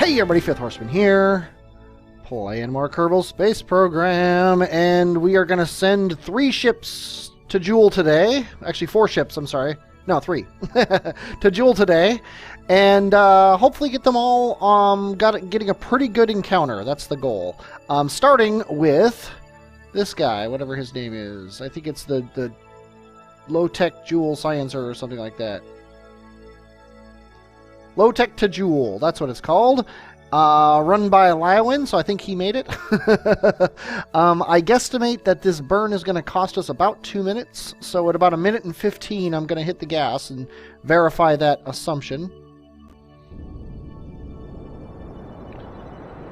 Hey everybody, Fifth Horseman here, playing more Kerbal Space Program, and we are going to send 3 ships to Jool today. Actually, 4 ships, I'm sorry. No, 3. To Jool today, and hopefully get them all getting a pretty good encounter. That's the goal. Starting with this guy, whatever his name is. I think it's the low-tech Jool Sciencer or something like that. Low-tech to Jool, that's what it's called. Run by Lywin, so I think he made it. I guesstimate that this burn is going to cost us about 2 minutes. So at about 1 minute and 15, I'm going to hit the gas and verify that assumption.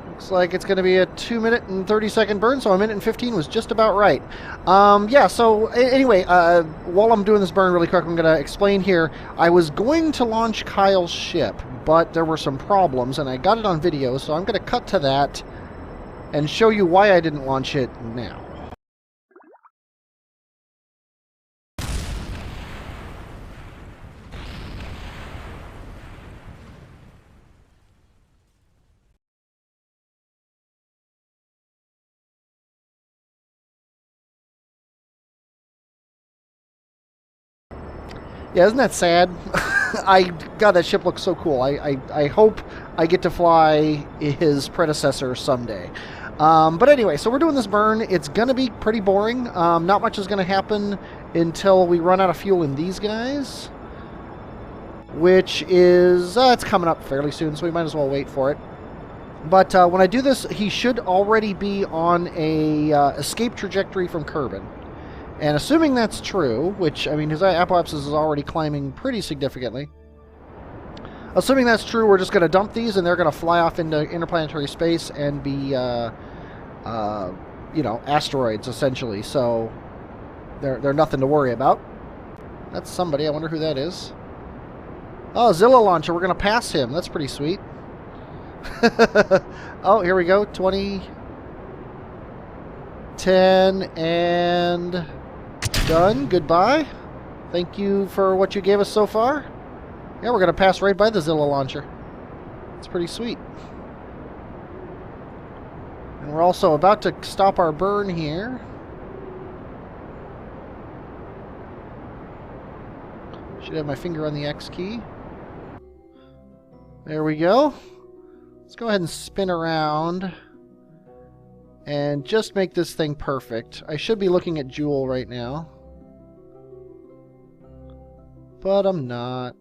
Looks like it's going to be a 2 minute and 30 second burn, so 1 minute and 15 was just about right. Yeah, so anyway, while I'm doing this burn really quick, I'm going to explain here. I was going to launch Kyle's ship, but there were some problems, and I got it on video, so I'm going to cut to that and show you why I didn't launch it now. Yeah, isn't that sad? God, that ship looks so cool. I hope I get to fly his predecessor someday. But anyway, so we're doing this burn. It's going to be pretty boring. Not much is going to happen until we run out of fuel in these guys, which is, it's coming up fairly soon, so we might as well wait for it. But when I do this, he should already be on a escape trajectory from Kerbin. And assuming that's true, which, I mean, his apoapsis is already climbing pretty significantly. Assuming that's true, we're just going to dump these, and they're going to fly off into interplanetary space and be, you know, asteroids, essentially. So they're nothing to worry about. That's somebody. I wonder who that is. Oh, Zilla Launcher. We're going to pass him. That's pretty sweet. Oh, here we go. 20, 10, and... done. Goodbye. Thank you for what you gave us so far. Yeah, we're going to pass right by the Zilla Launcher. It's pretty sweet. And we're also about to stop our burn here. Should have my finger on the X key. There we go. Let's go ahead and spin around and just make this thing perfect. I should be looking at Jool right now, but I'm not.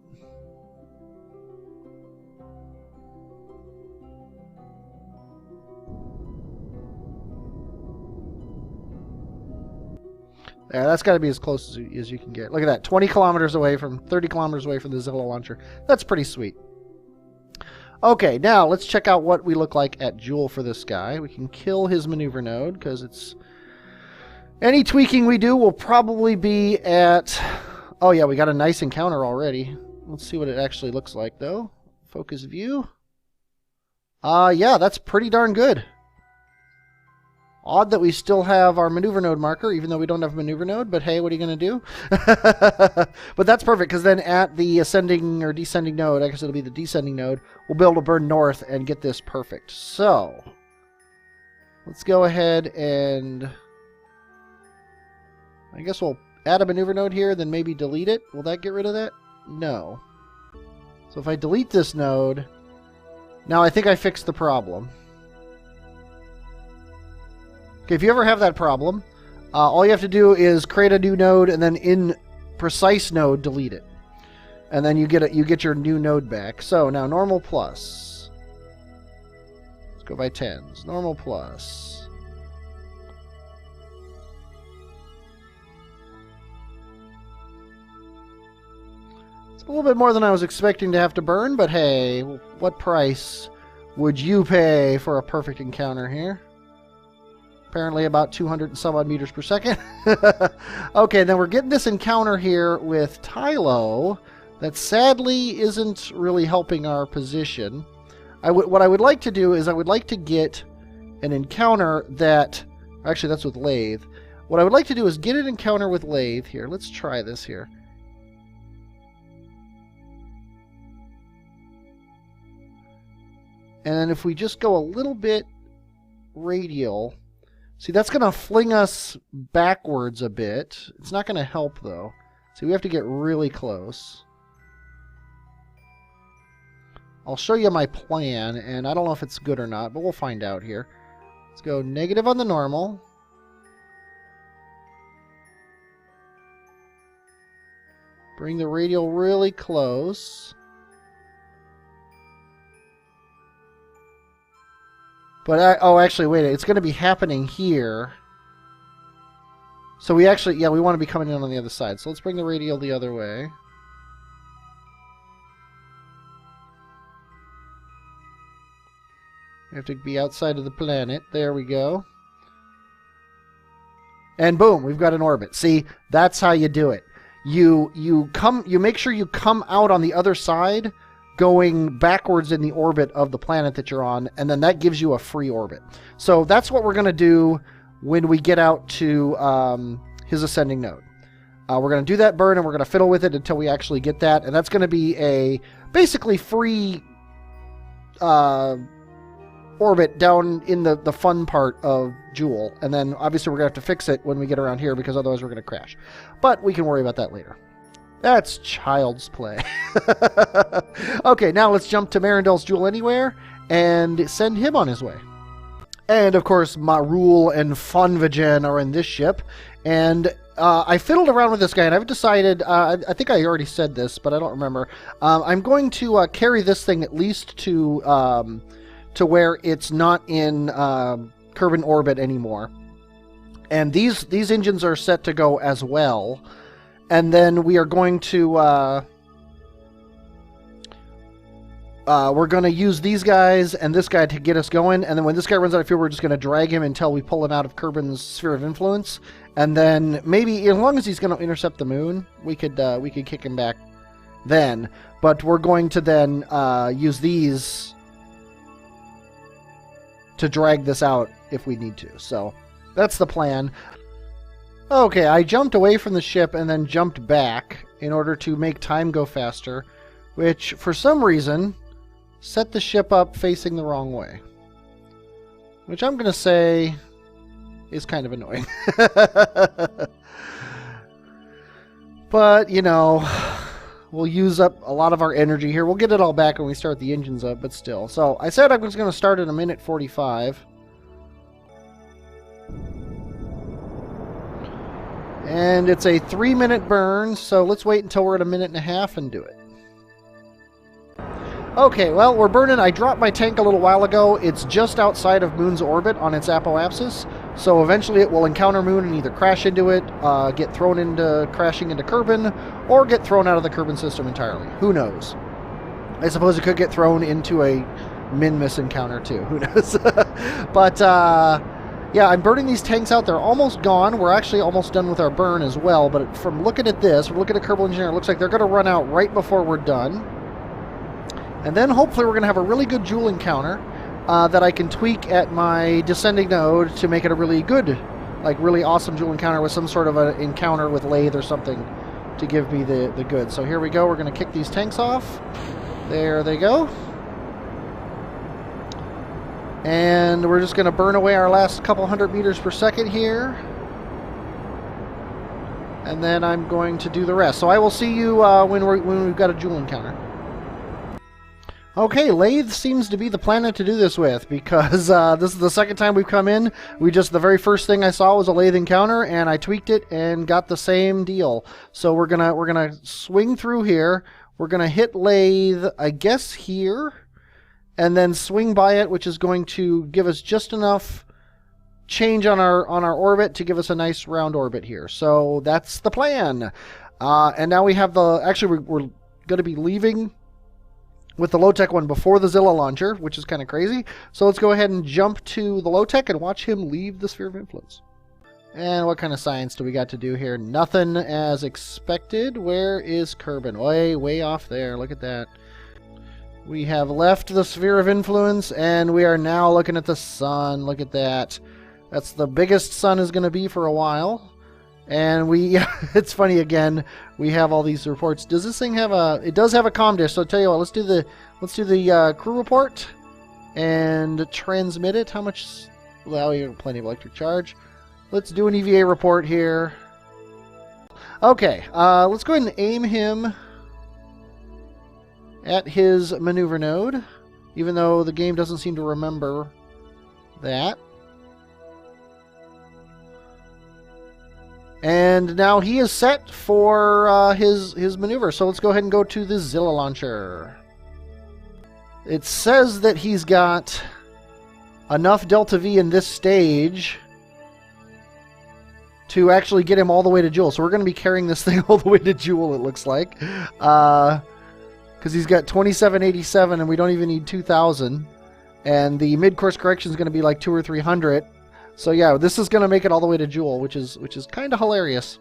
There, that's got to be as close as you can get. Look at that, 20 kilometers away from, 30 kilometers away from the Zilla Launcher. That's pretty sweet. Okay, now let's check out what we look like at Jool for this guy. We can kill his maneuver node, because it's... any tweaking we do will probably be at... oh yeah, we got a nice encounter already. Let's see what it actually looks like, though. Focus view. Yeah, that's pretty darn good. Odd that we still have our maneuver node marker, even though we don't have a maneuver node, but hey, what are you going to do? But that's perfect, because then at the ascending or descending node, I guess it'll be the descending node, we'll be able to burn north and get this perfect. So, let's go ahead and... I guess we'll add a maneuver node here, then maybe delete it. Will that get rid of that? No. So if I delete this node, now I think I fixed the problem. Okay, if you ever have that problem, all you have to do is create a new node and then in precise node delete it, and then you get your new node back. So now normal plus. Let's go by tens. Normal plus. It's a little bit more than I was expecting to have to burn, but hey, what price would you pay for a perfect encounter here? Apparently about 200 and some odd meters per second. Okay, then we're getting this encounter here with Tylo that sadly isn't really helping our position. What I would like to do is I would like to get an encounter that... actually, that's with Laythe. What I would like to do is get an encounter with Laythe here. Let's try this here. And then if we just go a little bit radial, see, that's going to fling us backwards a bit. It's not going to help, though. See, we have to get really close. I'll show you my plan, and I don't know if it's good or not, but we'll find out here. Let's go negative on the normal. Bring the radial really close. But oh, actually, wait, it's going to be happening here. So we actually, yeah, we want to be coming in on the other side. So let's bring the radial the other way. We have to be outside of the planet. There we go. And boom, we've got an orbit. See, that's how you do it. You make sure you come out on the other side, going backwards in the orbit of the planet that you're on, and then that gives you a free orbit. So that's what we're going to do when we get out to his ascending node. We're going to do that burn, and we're going to fiddle with it until we actually get that, and that's going to be a basically free orbit down in the fun part of Jool, and then obviously we're going to have to fix it when we get around here, because otherwise we're going to crash. But we can worry about that later. That's child's play. Okay, now let's jump to Marindel's Jool Anywhere and send him on his way. And, of course, Marul and Funvigen are in this ship. And I fiddled around with this guy, and I've decided, I think I already said this, but I don't remember. I'm going to carry this thing at least to where it's not in Kerbin orbit anymore. And these engines are set to go as well. And then we are going to we're going to use these guys and this guy to get us going. And then when this guy runs out of fuel, we're just going to drag him until we pull him out of Kerbin's sphere of influence. And then maybe, as long as he's going to intercept the moon, we could kick him back then. But we're going to then use these to drag this out if we need to. So that's the plan. Okay, I jumped away from the ship and then jumped back in order to make time go faster, which for some reason set the ship up facing the wrong way, which I'm going to say is kind of annoying. But, you know, we'll use up a lot of our energy here. We'll get it all back when we start the engines up, but still. So I said I was going to start at 1:45. And it's a 3-minute burn, so let's wait until we're at 1.5 and do it. Okay, well, we're burning. I dropped my tank a little while ago. It's just outside of Moon's orbit on its apoapsis, so eventually it will encounter Moon and either crash into it, get thrown into crashing into Kerbin, or get thrown out of the Kerbin system entirely. Who knows? I suppose it could get thrown into a Minmus encounter too. Who knows? But yeah, I'm burning these tanks out. They're almost gone. We're actually almost done with our burn as well. But from looking at this, we're looking at Kerbal Engineer, it looks like they're going to run out right before we're done. And then hopefully we're going to have a really good Jool encounter that I can tweak at my descending node to make it a really good, like really awesome Jool encounter with some sort of an encounter with Laythe or something to give me the good. So here we go. We're going to kick these tanks off. There they go. And we're just going to burn away our last couple hundred meters per second here. And then I'm going to do the rest. So I will see you when we've got a Jool encounter. Okay, Laythe seems to be the planet to do this with, because this is the second time we've come in. The very first thing I saw was a Laythe encounter, and I tweaked it and got the same deal. So we're gonna swing through here. We're gonna hit Laythe, I guess here, and then swing by it, which is going to give us just enough change on our orbit to give us a nice round orbit here. So that's the plan. And now we have actually we're going to be leaving with the low-tech one before the Zilla launcher, which is kind of crazy. So let's go ahead and jump to the low-tech and watch him leave the sphere of influence. And what kind of science do we got to do here? Nothing as expected. Where is Kerbin? Way off there. Look at that. We have left the sphere of influence, and we are now looking at the sun. Look at that. That's the biggest sun is going to be for a while. And it's funny again, we have all these reports. Does this thing have it does have a comm dish, so I'll tell you what, let's do the crew report. and transmit it. How much? Well, you have plenty of electric charge. Let's do an EVA report here. Okay, let's go ahead and aim him at his maneuver node, even though the game doesn't seem to remember that. And now he is set for his maneuver. So let's go ahead and go to the Zilla launcher. It says that he's got enough Delta V in this stage to actually get him all the way to Jool. So we're going to be carrying this thing all the way to Jool, it looks like. Because he's got 2787 and we don't even need 2000. And the mid-course correction is going to be like 200 or 300. So yeah, this is going to make it all the way to Jool, which is kind of hilarious.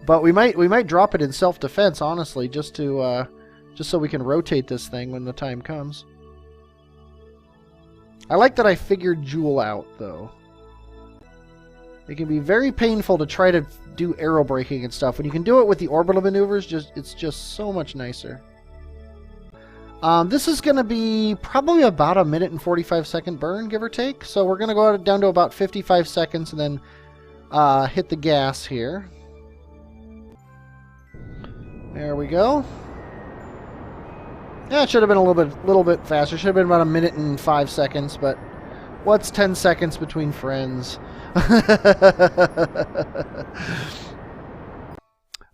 But we might drop it in self-defense, honestly, just so we can rotate this thing when the time comes. I like that I figured Jool out, though. It can be very painful to try to do aerobraking and stuff. When you can do it with the orbital maneuvers, it's just so much nicer. This is going to be probably about a 1:45 burn, give or take. So we're going to go down to about 55 seconds and then hit the gas here. There we go. Yeah, it should have been a little bit faster. Should have been about 1:05, but what's 10 seconds between friends?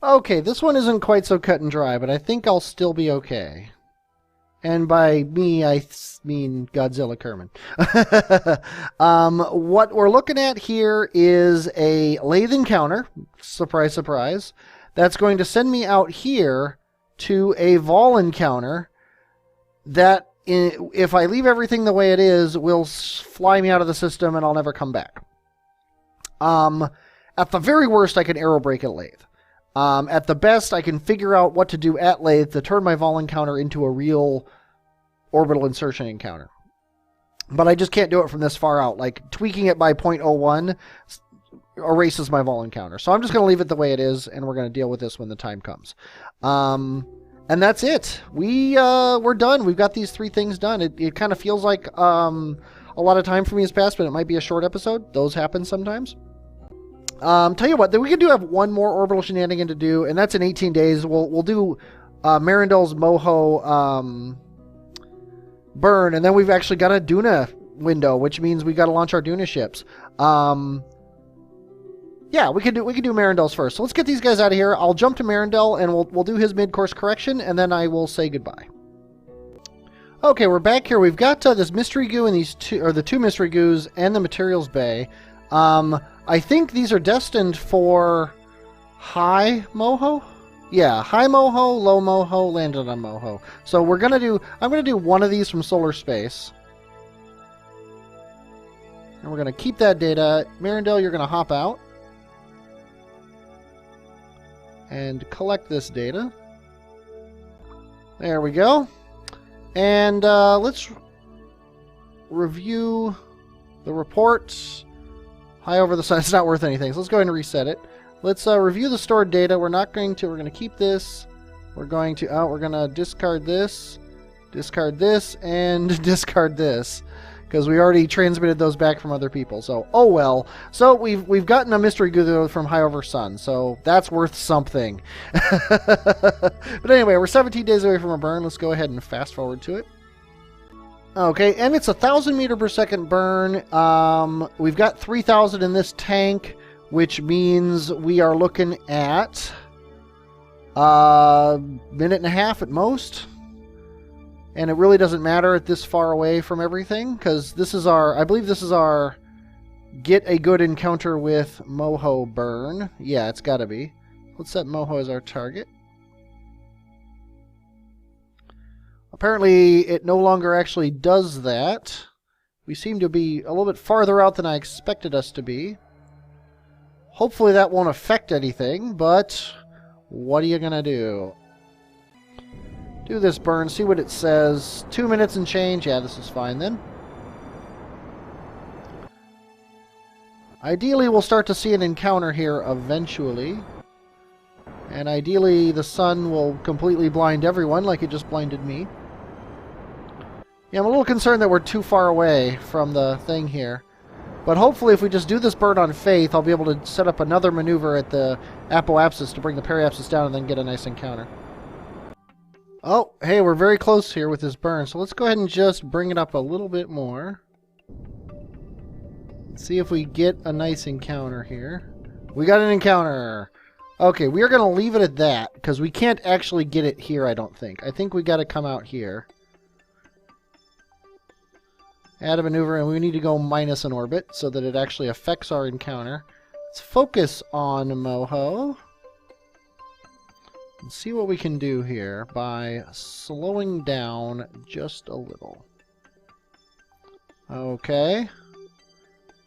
Okay, this one isn't quite so cut and dry, but I think I'll still be okay. And by me, I mean Godzilla Kerman. What we're looking at here is a Laythe encounter. Surprise, surprise. That's going to send me out here to a Vol encounter that, if I leave everything the way it is, will fly me out of the system and I'll never come back. At the very worst, I can aerobrake at Laythe. At the best, I can figure out what to do at Laythe to turn my Vol encounter into a real orbital insertion encounter. But I just can't do it from this far out. Like, tweaking it by 0.01 erases my Vol encounter. So I'm just going to leave it the way it is, and we're going to deal with this when the time comes. And that's it. We're done. We've got these 3 things done. It kind of feels like a lot of time for me has passed, but it might be a short episode. Those happen sometimes. Tell you what, we could have one more orbital shenanigan to do, and that's in 18 days. We'll do Marindel's Moho burn, and then we've actually got a Duna window, which means we got to launch our Duna ships. Yeah, we could do Marindel's first. So let's get these guys out of here. I'll jump to Marindel, and we'll do his mid-course correction, and then I will say goodbye. Okay, we're back here. We've got this mystery goo and the two mystery goos and the materials bay. I think these are destined for high Moho. Yeah, high Moho, low Moho, landed on Moho. So I'm gonna do one of these from solar space. And we're gonna keep that data. Marindel, you're gonna hop out and collect this data. There we go. And let's review the report. High over the sun. It's not worth anything. So let's go ahead and reset it. Let's review the stored data. We're going to keep this. We're going to discard this, and discard this, because we already transmitted those back from other people. So, oh well. So we've gotten a mystery goo from High over Sun. So that's worth something. But anyway, we're 17 days away from a burn. Let's go ahead and fast forward to it. Okay, and it's 1,000 meter per second burn. We've got 3,000 in this tank, which means we are looking at a minute and a half at most. And it really doesn't matter at this far away from everything, because I believe this is our get a good encounter with Moho burn. Yeah, it's got to be. Let's set Moho as our target. Apparently, it no longer actually does that. We seem to be a little bit farther out than I expected us to be. Hopefully that won't affect anything, but what are you going to do? Do this burn, see what it says. 2 minutes and change. Yeah, this is fine then. Ideally, we'll start to see an encounter here eventually. And ideally, the sun will completely blind everyone like it just blinded me. Yeah, I'm a little concerned that we're too far away from the thing here. But hopefully if we just do this burn on faith, I'll be able to set up another maneuver at the apoapsis to bring the periapsis down and then get a nice encounter. Oh, hey, we're very close here with this burn, so let's go ahead and just bring it up a little bit more. Let's see if we get a nice encounter here. We got an encounter! Okay, we are going to leave it at that, because we can't actually get it here, I don't think. I think we got to come out here. Add a maneuver, and we need to go minus an orbit so that it actually affects our encounter. Let's focus on Moho. And see what we can do here by slowing down just a little. Okay.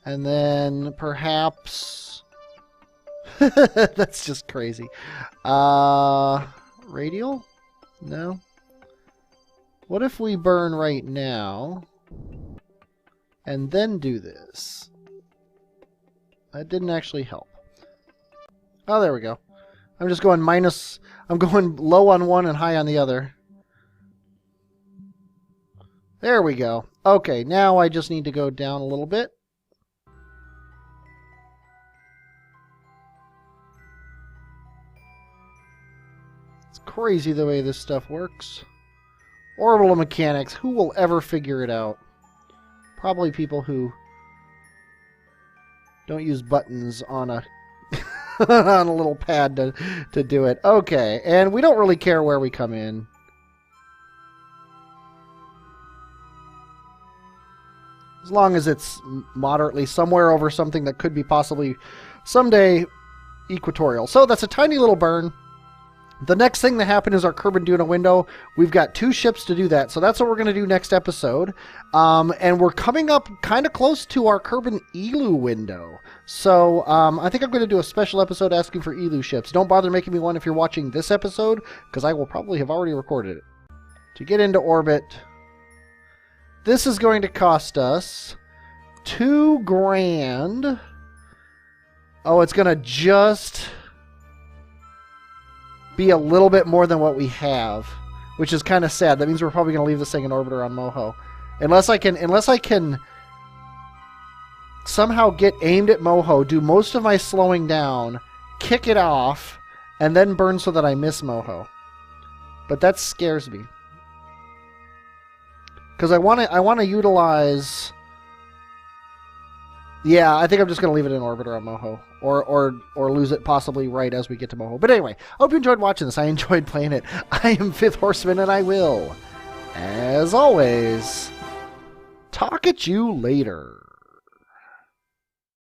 And then perhaps... That's just crazy. Radial? No. What if we burn right now and then do this? That didn't actually help. Oh, there we go. I'm just going minus... I'm going low on one and high on the other. There we go. Okay, now I just need to go down a little bit. It's crazy the way this stuff works. Orbital mechanics. Who will ever figure it out? Probably people who don't use buttons on a on a little pad to do it. Okay, and we don't really care where we come in. As long as it's moderately somewhere over something that could be possibly someday equatorial. So that's a tiny little burn. The next thing that happened is our Kerbin Duna window. We've got 2 ships to do that, so that's what we're going to do next episode. And we're coming up kind of close to our Kerbin Elu window. So I think I'm going to do a special episode asking for Elu ships. Don't bother making me one if you're watching this episode, because I will probably have already recorded it. To get into orbit, this is going to cost us $2 grand. Oh, it's going to just... be a little bit more than what we have, which is kind of sad. That means we're probably going to leave this thing in orbiter on Moho, unless I can somehow get aimed at Moho, do most of my slowing down, kick it off, and then burn so that I miss Moho. But that scares me, because I want to utilize. Yeah, I think I'm just going to leave it in orbiter on Moho. Or lose it possibly right as we get to Moho. But anyway, I hope you enjoyed watching this. I enjoyed playing it. I am 5th Horseman, and I will, as always, talk at you later.